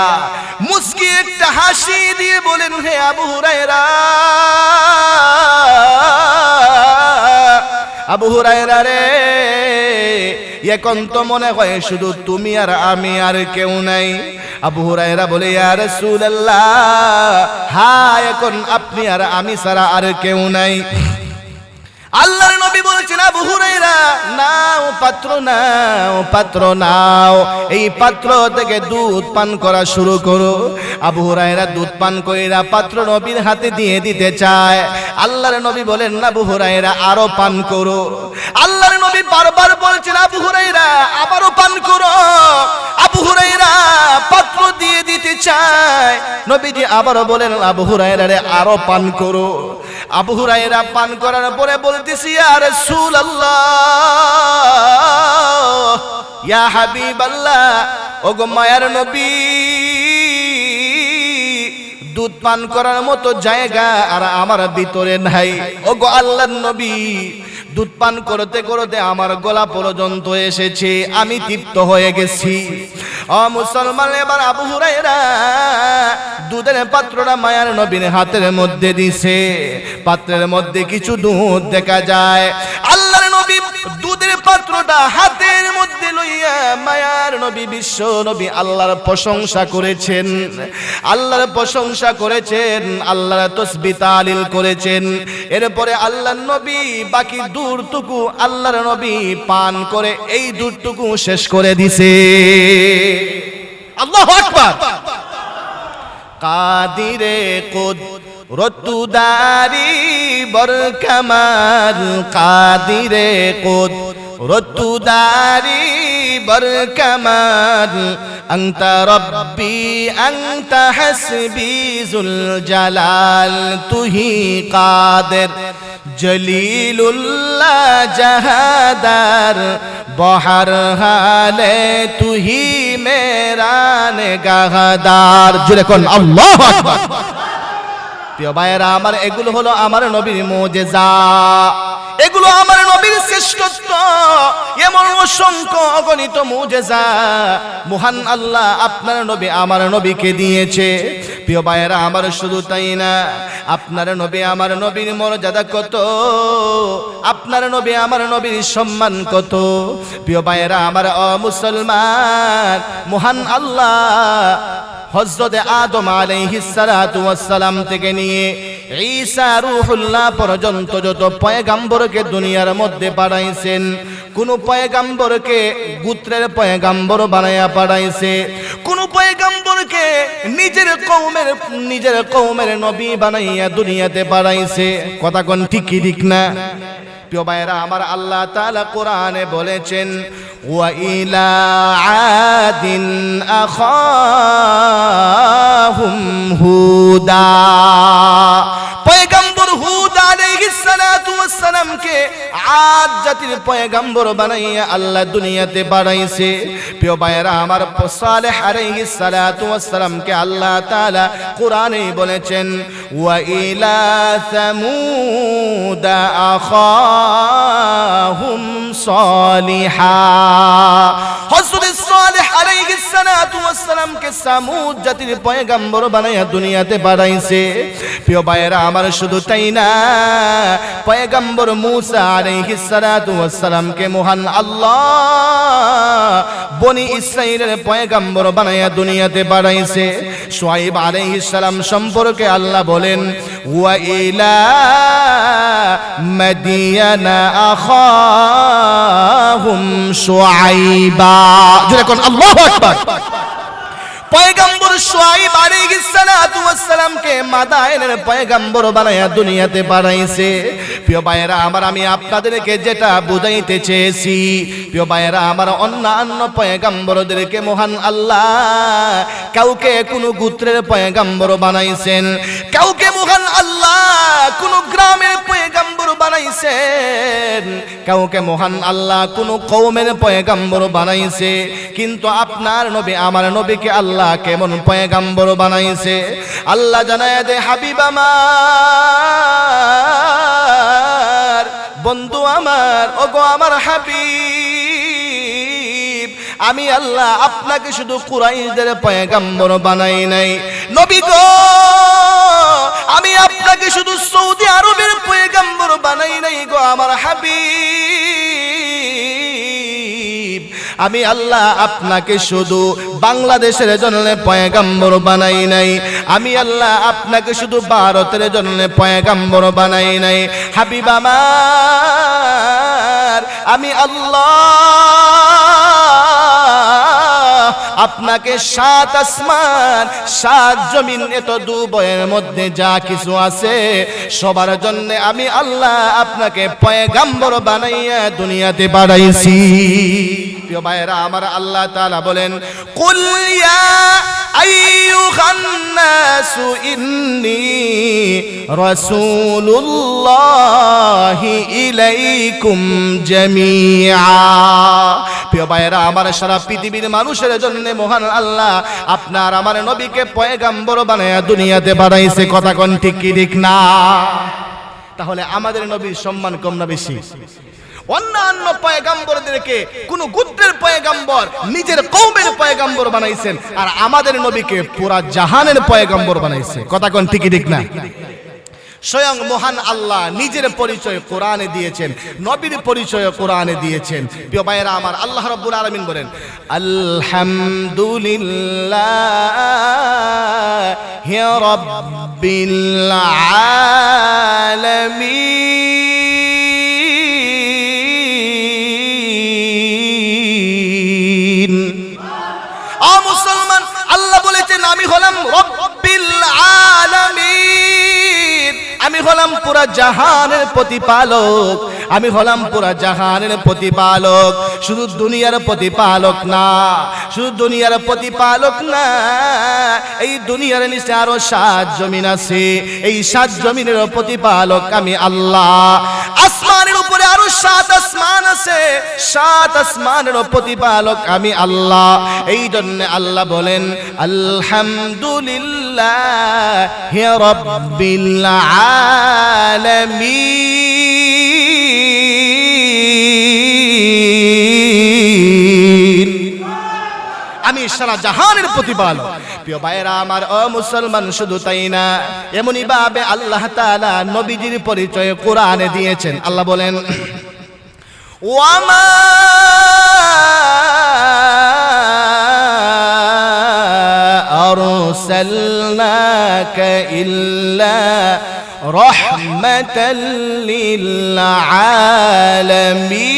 মুস্কি একটা হাসি দিয়ে বলেন, হে আবু হুরায়রা, আবু হুরায়রা রে, এখন তো মনে হয় শুধু তুমি আর আমি, আর কেউ নাই। আবু হুরায়রা বলে, ইয়া রাসূলুল্লাহ, হ্যাঁ, এখন আপনি আর আমি ছাড়া আর কেউ নাই। আল্লাহর নবী বলছেন, আবু হুরায়রা, নাও পাত্র, নাও পাত্র, নাও, এই পাত্র থেকে দুধ পান করা শুরু করো। আবু হুরায়রা দুধ পান কইরা পাত্র নবীর হাতে দিয়ে দিতে চায়। আল্লাহর নবী বলেন, আবু হুরায়রা, আরো পান করো। আল্লাহর নবী বারবার বলছেন, আবু হুরায়রা, আবারও পান করো। আবু হুরায়রা পাত্র দিয়ে দিতে চায়। নবীজি আবারও বলেন, আবু হুরায়রা রে, আরো পান করো। আবু হুরায়রা পান করার পরে বলতেছি, ইয়া রাসূলুল্লাহ, ইয়া হাবিবাল্লাহ, ওগো মায়ার নবী, দুধ পান করার মতো জায়গা আর আমার ভিতরে নাই। ওগো আল্লাহর নবী, দুধ পান করতে করতে আমার গলা পর্যন্ত এসেছে, আমি তৃপ্ত হয়ে গেছি। ও মুসলমান, এবার আবু হুরায়রা দুধের পাত্রটা মায়ার নবীর হাতের মধ্যে দিছে। পাত্রের মধ্যে কিছু দুধ দেখা যায়। আল্লাহর নবী দুধের পাত্রটা হাতের মধ্যে লইয়া মায়ার নবী, বিশ্ব নবী আল্লাহর প্রশংসা করেছেন, আল্লাহর প্রশংসা করেছেন, আল্লাহর তাসবিহ তাহলিল করেছেন। এরপরে আল্লাহর নবী বাকি দুধটুকু আল্লাহর নবী পান করে এই দুধটুকু শেষ করে দিছে। আল্লাহু আকবার। কাদিরে কুদরতুদারি বরকামাল, কাদিরে কুদরতুদারি বরকামাল, আনতা রব্বি আনতা হাসবি যুল জালাল, তুহি কাদের জলিলুল্লাহ জাহাদার, বহর হালে তুহি মেরা নেগাহদার। জোরে কোন আল্লাহু আকবার। প্রিয় ভাইয়েরা আমার, এগুলো হলো আমার নবীর মুজিজা, এগুলো আমার নবীর শ্রেষ্ঠত্ব। এমন অসংখ্য অগণিত মুজিজা মহান আল্লাহ আপনার নবী আমার নবীকে দিয়েছে। প্রিয় ভাইয়েরা আমার, শুধু তাই না, আপনার নবী আমার নবীর মর্যাদা কত, আপনার নবী আমার নবীর সম্মান কত। প্রিয় ভাইয়েরা আমার, মুসলমান, মহান আল্লাহ হযরত আদম আলাইহিস সালাতু ওয়াস সালাম থেকে নিয়ে ঈসা রূহুল্লাহ পর্যন্ত যত পয়গাম্বরকে দুনিয়ার মধ্যে পাঠাইছেন, কোন পয়গাম্বরকে গোত্রের পয়গাম্বর বানায়া পাঠাইছে, কোন পয়গাম্বরকে নিজের কওমের নবী বানাইয়া দুনিয়াতে পাঠাইছে। কথা কোন ঠিক কি ঠিক না? প্রিয় ভাইরা আমার, আল্লাহ তাআলা কোরআনে বলেছেন, ওয়া ইলা আদিন আখাহুম হুদা, পয়গম্বর হুদ আলাইহিস সালাতু ওয়াস সালামকে আদ জাতির পয়গম্বর বানাইয়া আল্লাহ দুনিয়াতে পাঠাইছে। প্রিয় ভাইরা আমার, সালেহ আলাইহিস সালাতু ওয়াস সালামকে আল্লাহ তাআলা কোরআনে বলেছেন, ওয়া ইলা সামুদ আখাহুম সালিহা, হযরত সালেহ আলাইহিস সালাতু ওয়াস সালামকে সামুদ জাতির পয়গম্বর বানাইয়া দুনিয়াতে পাঠাইছে। প্রিয় ভাইরা আমার, শুধু তাই না, পয়গম্বর মূসা আলাইহিস সালাতু ওয়াস সালামকে মহান আল্লাহ বনি ইসরাইলের পয়গম্বর বানাইয়া দুনিয়াতে পাঠাইছে। শুআয়ব আলাইহিস সালাম সম্পর্কে আল্লাহ বলেন, ওয়া ইলা মাদিয়ানা আখাহুম শুআইবা। যেরকম আল্লাহু আকবার। পয়গম্বর শুআয়ব আলাইহিস সালাতু ওয়াস সালামকে মাদায়েনের পয়গম্বর বানায়া দুনিয়াতে পাঠাইছে। প্রিয় ভাইয়েরা আমার, আমি আপনাদেরকে যেটা বুঝাইতে চেয়েছি, প্রিয় ভাইয়েরা আমার, অন্যান্য পয়গম্বরদেরকে মহান আল্লাহ কাউকে কোন গোত্রের পয়গম্বর বানাইছেন, কাউকে মহান আল্লাহ কোন গ্রামের পয়গম্বর বানাইছেন, কাউকে মহান আল্লাহ কোন কওমের পয়গাম্বর বানাইছে, কিন্তু আপনার নবী আমার নবীকে আল্লাহ কেমন পয়গাম্বর বানাইছে আল্লাহ জানায় দে, হাবিব আমার, বন্ধু আমার, ওগো আমার হাবিব, আমি আল্লাহ আপনাকে শুধু কুরাইশদের পয়গাম্বর বানাই নাই নবী গো, আমি আপনাকে শুধু সৌদি আরবের পয়গাম্বর বানাই নাই গো আমার হাবিব, আমি আল্লাহ আপনাকে শুধু বাংলাদেশের জন্য পয়গাম্বর বানাই নাই, আমি আল্লাহ আপনাকে শুধু ভারতের জন্য পয়গাম্বর বানাই নাই হাবিব আমার, আমি আল্লাহ আপনাকে 7 আসমান 7 জমিন এত দুবয়ের মধ্যে যা কিছু আছে সবার জন্য আমি আল্লাহ আপনাকে পয়গাম্বর বানাইয়া দুনিয়াতে পাঠাইছি। প্রিয় ভাইরা আমার, আল্লাহ তাআলা বলেন, কুল ইয়া আইয়ুহান নাসু ইন্নী রাসূলুল্লাহি ইলাইকুম জামিআ। প্রিয় ভাইরা আমার, সারা পৃথিবীর মানুষের জন্য মহান আল্লাহ আপনার আমার নবীকে পয়গাম্বর বানায়া দুনিয়াতে পাঠাইছে। কথা কোন ঠিক কি ঠিক না? তাহলে আমাদের নবীর সম্মান কম না বেশি? অন্যান্য পয়গাম্বরদেরকে কোন গোত্রের পয়গাম্বর নিজের কওমের পয়গাম্বর বানাইছেন, আর আমাদের নবীকে পুরা জাহানের পয়গাম্বর বানাইছে। কথা কোন ঠিক কি ঠিক না? স্বয়ং মহান আল্লাহ নিজের পরিচয় কোরআনে দিয়েছেন, নবীর পরিচয় কোরআনে দিয়েছেন। প্রিয় ভাইরা আমার, আল্লাহ রাব্বুল আলামিন বলেন, আলহামদুলিল্লাহি রাব্বিল আলামিন। ও মুসলমান, আল্লাহ বলেছেন আমি হলাম রব্বিল আলামিন, আমি হলাম পুরা জাহানের প্রতিপালক, আমি হলাম পুরা জাহানের প্রতিপালক। শুধু দুনিয়ার প্রতিপালক না, শুধু দুনিয়ার প্রতিপালক না, এই দুনিয়ার নিচে আরো 7 জমিন আছে, এই 7 জমিনের প্রতিপালক আমি আল্লাহ। আসমানের উপরে আরো 7 আসমান আছে, 7 আসমানের প্রতিপালক আমি আল্লাহ। এই জন্য আল্লাহ বলেন, আলহামদুলিল্লাহি রাব্বিল আলামিন, আমি সারা জাহানের প্রতিপালক। প্রিয় ভাইরা আমার, ও মুসলমান, শুধু তাই না, এমনি ভাবে আল্লাহ তাআলা নবীজির পরিচয় কোরআনে দিয়েছেন। আল্লাহ বলেন, ওয়ামা আরসালনাকা ইল্লা রাহমাতাল লিল আলামিন।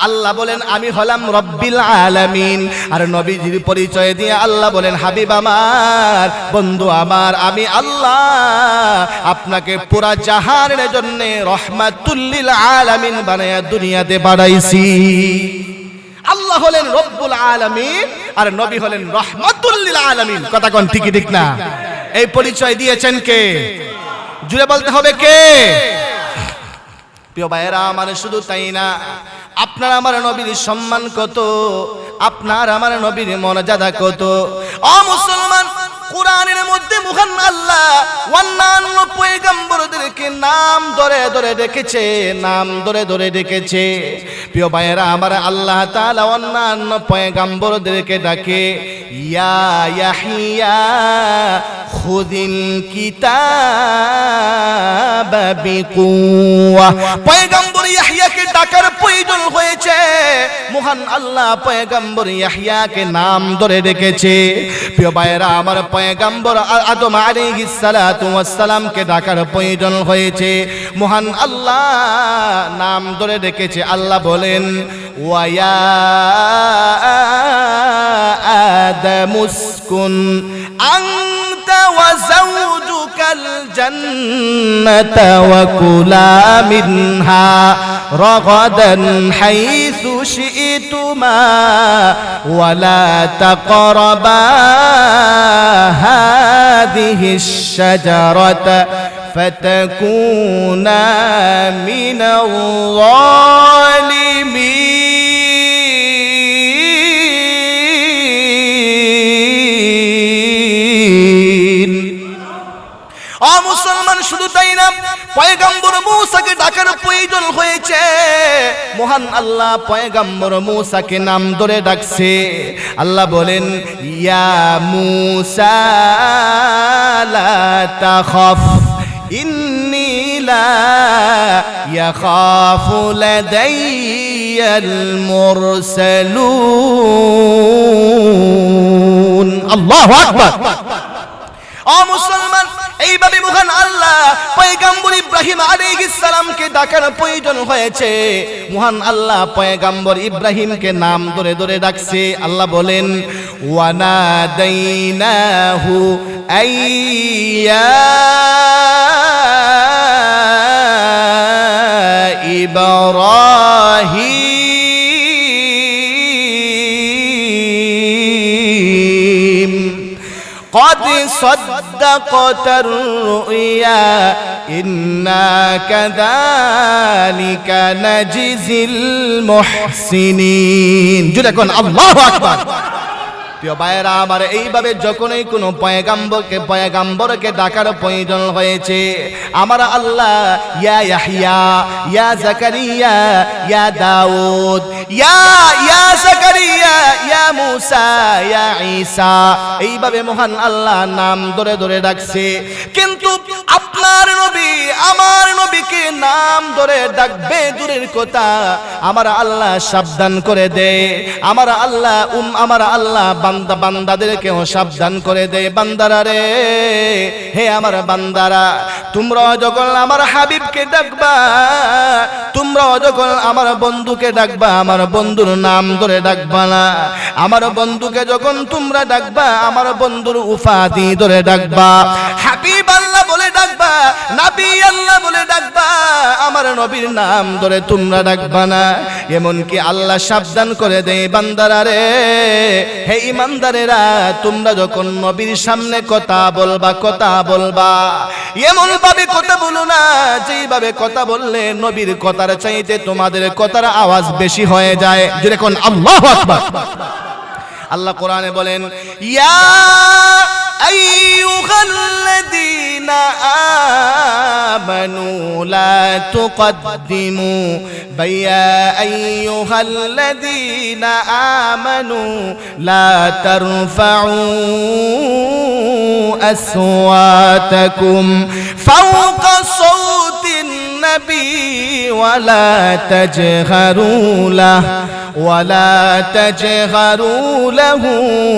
আল্লাহ বলেন আমি হলাম রব্বিল আলামিন, আর নবীজির পরিচয় দিয়ে আল্লাহ বলেন, হাবিব আমার, বন্ধু আমার, আমি আল্লাহ আপনাকে পুরা জাহানের জন্য রহমাতুল লিল আলামিন বানায়া দুনিয়াতে পাঠাইছি। আল্লাহ হলেন রব্বুল আলামিন, আর নবী হলেন রহমাতুল লিল আলামিন। কথা কোন ঠিক ঠিক না? এই পরিচয় দিয়েছেন কে? জুড়ে বলতে হবে কে? প্রিয় ভাইয়েরা আমার, শুধু তাই না, আপনার আমার নবীর সম্মান কত, আপনার আমার নবীর মর্যাদা কত। ও মুসলমান, কোরআনের মধ্যে মহান আল্লাহ অন্যান্য পয়গম্বরদেরকে নাম ধরে ধরে ডেকেছে, নাম ধরে ধরে ডেকেছে। প্রিয় ভাইয়েরা আমার, আল্লাহ তাআলা অন্যান্য পয়গম্বরদেরকে ডাকে, ইয়া ইয়াহিয়া খুযিল কিতাবা বিকুওয়া। পয়গম্বর ইয়াহইয়াকে ডাকার প্রয়োজন হয়েছে, মহান আল্লাহ পয়গম্বর ইয়াহইয়াকে নাম ধরে ডেকেছে। প্রিয় ভাইয়েরা আমার, পয়গম্বর আদম আলাইহিস সালাতু ওয়াস সালামকে ডাকার প্রয়োজন হয়েছে, মহান আল্লাহ নাম ধরে ডেকেছে। আল্লাহ বলেন, ওয়া ইয়া আদামুসকুন আনতা ওয়া যাওজুকাল জান্নাতা ওয়া কুলা মিনহা رغدا حيث شئتما ولا تقربا هذه الشجرة فتكونا من الظالمين মুসলমান শুধু তাই না পয়গম্বর মূসাকে ডাকার প্রয়োজন হয়েছে মহান আল্লাহ পয়গম্বর মূসাকে নাম ধরে ডাকছে আল্লাহ বলেন ইয়া মূসা লা তাখাফ ইন্নী লা ইয়াখাফু লাদাইয়াল মুরসালুন আল্লাহু আকবার মুসলমান এইভাবে মহান আল্লাহ পয়গম্বর ইব্রাহিম আলাইহিস সালামকে ডাকার প্রয়োজন হয়েছে মহান আল্লাহ পয়গম্বর ইব্রাহিমকে নাম ধরে ধরে ডাকছে আল্লাহ বলেন ওয়ানাদাইনাহু আইয়া ইব্রাহিম قد صدقت الرؤيا إنا كذلك نجزي المحسنين جدا كون الله أكبر প্রিয় ভাইরা আমার এইভাবে যখনই কোনো পয়গম্বরকে ডাকার প্রয়োজন হয়েছে আমার আল্লাহ ইয়া ইয়াহইয়া ইয়া জাকারিয়া ইয়া দাউদ ইয়া জাকারিয়া ইয়া মূসা ইয়া ঈসা এইভাবে মহান আল্লাহ নাম ধরে ধরে ডাকছে কিন্তু আপনার নবী আমার নবীকে নাম ধরে ডাকবে দূরের কথা আমার আল্লাহ সাবধান করে দেয় আমার আল্লাহ বান্দাদেরকেও সাবধান করে দেয় বান্দারা রে হে আমার বান্দারা তোমরা যখন আমার হাবিবকে ডাকবা তোমরা যখন আমার বন্ধুকে ডাকবা আমার বন্ধুর নাম ধরে ডাকবা না আমার বন্ধুকে যখন তোমরা ডাকবা আমার বন্ধুর উপাধি ধরে ডাকবা হাবিব আল্লাহ বলে ডাকবা নবী আল্লাহ বলে ডাকবা আমার নবীর নাম ধরে তোমরা ডাকবা না এমনকি আল্লাহ সাবধান করে দেয় বান্দারা রে হে ইমানদারেরা তোমরা যখন নবীর সামনে কথা বলবা এমন ভাবে কথা বলো না যেভাবে কথা বললে নবীর কথার চাইতে তোমাদের কথার আওয়াজ বেশি হয়ে যায় যেরকম আল্লাহু আকবার আল্লাহ কোরআনে বলেন ইয়া আইয়ুহাল্লাযীনা আমানু লা তুকদ্দিমু বাইয়া আইয়ুহাল্লাযীনা আমানু লা তারফাউ আসওয়াতাকুম ফাওকা সাওতিন নবী ওয়ালা তাজহারু লাহু ولا تجهروا له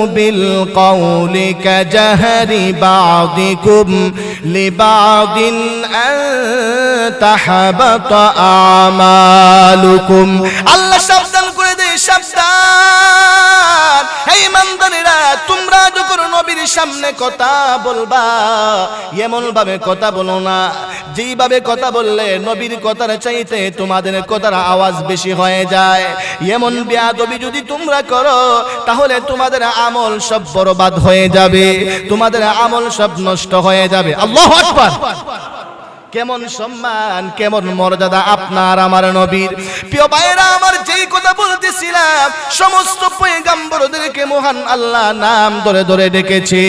بالقول كجهر بعضكم لبعض أن تحبط أعمالكم الله সাবধান করে দেয় সাবধান হে ইমানদারেরা তোমরা যখন নবীর সামনে কথা বলবা এমন ভাবে কথা বলো না যেইভাবে কথা বললে নবীর কথার চাইতে তোমাদের কথার আওয়াজ বেশি হয়ে যায় এমন বেয়াদবি যদি তোমরা করো তাহলে তোমাদের আমল সব বরবাদ হয়ে যাবে তোমাদের আমল সব নষ্ট হয়ে যাবে আল্লাহু আকবার কেমন সম্মান কেমন মর্যাদা আপনার আমার নবীর প্রিয় ভাইরা আমার যেই কথা বলতেছিলাম সমস্ত পয়গম্বরদেরকে মহান আল্লাহ নাম ধরে ধরে ডেকেছে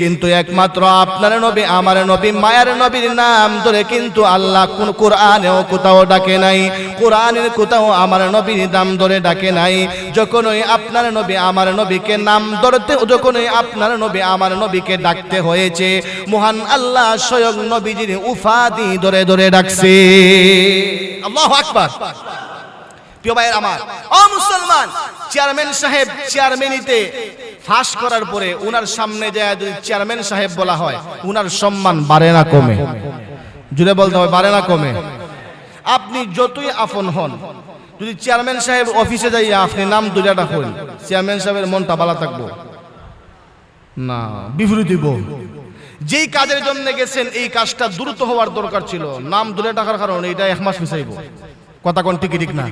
কিন্তু একমাত্র আপনার নবী আমার নবী মায়ের নবীর নাম ধরে কিন্তু আল্লাহ কোন কোরআনেও কোথাও ডাকে নাই কোরআনের কোথাও আমার নবীর নাম ধরে ডাকে নাই যখনই আপনার নবী আমার নবীকে নাম ধরতে যখনই আপনার নবী আমার নবীকে ডাকতে হয়েছে মহান আল্লাহ স্বয়ং নবীজির উফাদি ধরে ধরে ডাকছে আল্লাহু আকবার প্রিয় ভাইরা আমার ও মুসলমান চেয়ারম্যান সাহেব চেয়ারম্যানিতে ফাঁস করার পরে উনার সামনে যায় যদি চেয়ারম্যান সাহেব বলা হয় উনার সম্মান বাড়ে না কমে জুড়ে বলতে হবে বাড়ে না কমে আপনি যতই আপন হন যদি চেয়ারম্যান সাহেব অফিসে যাইয়া আপনি নাম দুইটা ডাকুন চেয়ারম্যান সাহেবের মনটা ভালো থাকবো না বিপরীত হইব যেই কাজের জন্য গেছেন এই কাজটা দ্রুত হওয়ার দরকার ছিল নাম ধরে টাকার কারণে এটা 1 মাস পিছাইব কথা কোন ঠিক না?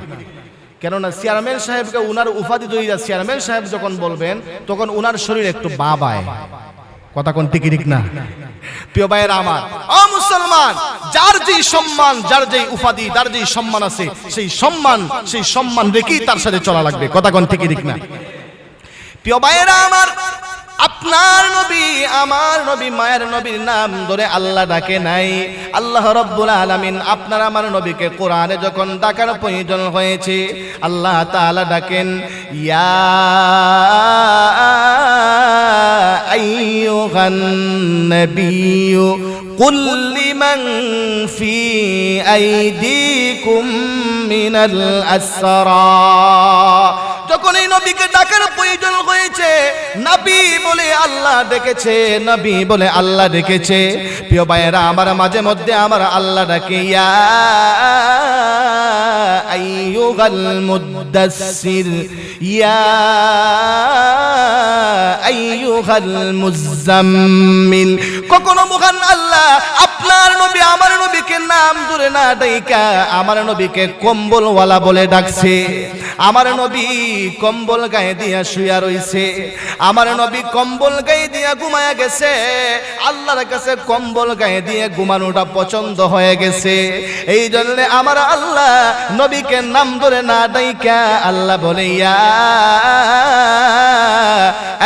কেননা চেয়ারম্যান সাহেবকে উনার উপাধি দইরা চেয়ারম্যান সাহেব যখন বলবেন তখন উনার শরীর একটু বাবায়। কথা কোন ঠিক না? প্রিয় ভাইয়েরা আমার, ও মুসলমান, যার যেই সম্মান, যার যেই উপাধি, যার যেই সম্মান আছে সেই সম্মান রেখেই তার সাথে চলা লাগবে। কথা কোন ঠিক না? প্রিয় ভাইয়েরা আমার, আপনার নবী, আমার নবী, মায়ের নবীর নাম ধরে আল্লাহ ডাকে নাই। আল্লাহ রাব্বুল আলামিন আপনার আমার নবীকে কোরআনে যখন ডাকার প্রয়োজন হয়েছে আল্লাহ তাআলা ডাকেন, ইয়া আইয়ুহান নাবিয়্যু কুল লিমান ফি আইদিকুম মিনাল আসরা। যখন এই নবীকে ডাকার প্রয়োজন হয়েছে, নবী বলে আল্লাহ ডেকেছে, নবী বলে আল্লাহ ডেকেছে। প্রিয় ভাইয়েরা আমার, মাঝে মধ্যে আমার আল্লাহ ডাকে, ইয়া আইয়ুহাল মুদ্দাসসির, ইয়া আইয়ুহাল মুজাম্মিল। কখনো মহান আল্লাহ আপনার নবী আমার নবীকে নাম ধরে না ডাইকা আমার নবীকে কম্বলওয়ালা বলে ডাকছে। আমার নবী কম্বল গায়ে দিয়া শুয়া রইছে, আমার নবী কম্বল গায়ে দিয়া ঘুমায়া গেছে। আল্লাহর কাছে কম্বল গায়ে দিয়ে ঘুমানোটা পছন্দ হয়ে গেছে। এই জন্য আমার আল্লাহ নবীকে নাম ধরে না ডাইকা আল্লাহ বলে, ইয়া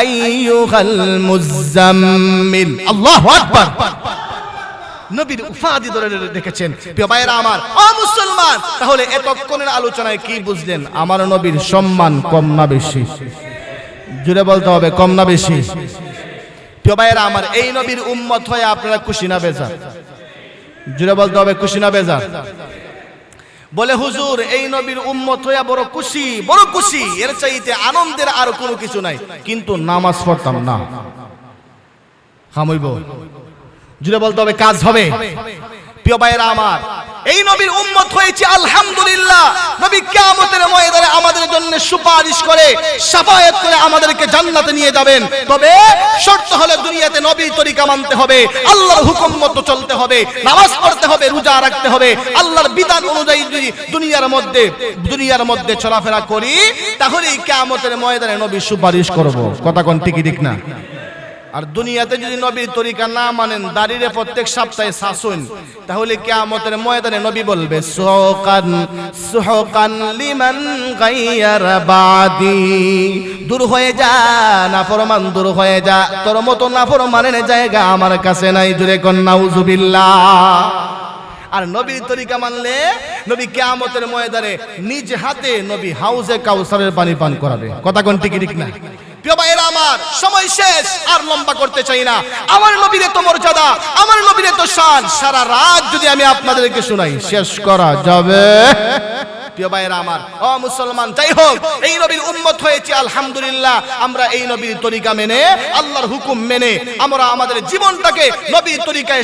আইয়ুহাল মুজাম্মিল। আল্লাহু আকবার। নবীর উপাধি ধরে রেখেছেন। প্রিয় ভাইয়েরা আমার, ও মুসলমান, তাহলে এতক্ষণের আলোচনায় কি বুঝলেন? আমার নবীর সম্মান কম না বেশি? জুড়ে বলতে হবে, কম না বেশি? প্রিয় ভাইয়েরা আমার, এই নবীর উম্মত হয়ে আপনারা খুশি না বেজার? জুড়ে বলতে হবে, খুশি না বেজার? বলে হুজুর, এই নবীর উম্মত হইয়া বড় খুশি, বড় খুশি, এর চাইতে আনন্দের আর কোনো কিছু নাই, কিন্তু নামাজ পড়তাম না। খামইব? জুড়ে বলতে হবে, কাজ হবে? প্রিয় ভাইয়েরা আমার, এই নবীর উম্মত হয়েছে আলহামদুলিল্লাহ। নবী কিয়ামতের ময়দানে আমাদের জন্য সুপারিশ করে, শাফায়াত করে আমাদেরকে জান্নাতে নিয়ে যাবেন। তবে শর্ত হলো দুনিয়াতে নবীর তরিকা মানতে হবে, আল্লাহর হুকুম মতো চলতে হবে, নামাজ পড়তে হবে, রোজা রাখতে হবে। আল্লাহর বিধান অনুযায়ী যদি দুনিয়ার মধ্যে চলাফেরা করি, তাহলেই কিয়ামতের ময়দানে নবী সুপারিশ করব। কথা কোন ঠিক না? আর দুনিয়াতে যদি নবীর তরিকা না মানেন, দাঁড়িয়ে প্রত্যেক সপ্তাহে শাসন, তাহলে কিয়ামতের ময়দানে নবী বলবে, সুহকান সুহকান লিমান গায়্যারা বাদি। দূর হয়ে যা নাফরমান, দূর হয়ে যা, তোর মতো নাফরমানের জায়গা আমার কাছে নাই। জুরে কোন নাউজুবিল্লাহ। আর নবীর তরিকা মানলে নবী কিয়ামতের ময়দানে নিজ হাতে নবী হাউজে কাউসারের পানি পান করাবে। কথা কোন ঠিক না? প্রিয় ভাইয়েরা আমার, সময় শেষ, আর লম্বা করতে চাই না। আমার নবীর এত মর্যাদা, আমার নবীর এত শান, সারা রাত যদি আমি আপনাদেরকে শোনাই শেষ করা যাবে? প্রিয় ভাইয়েরা আমার, ও মুসলমান, যাই হোক, এই নবীর উম্মত হয়েছে আলহামদুলিল্লাহ। আমরা এই নবীর তরিকা মেনে, আল্লাহর হুকুম মেনে আমরা আমাদের জীবনটাকে নবীর তরিকায়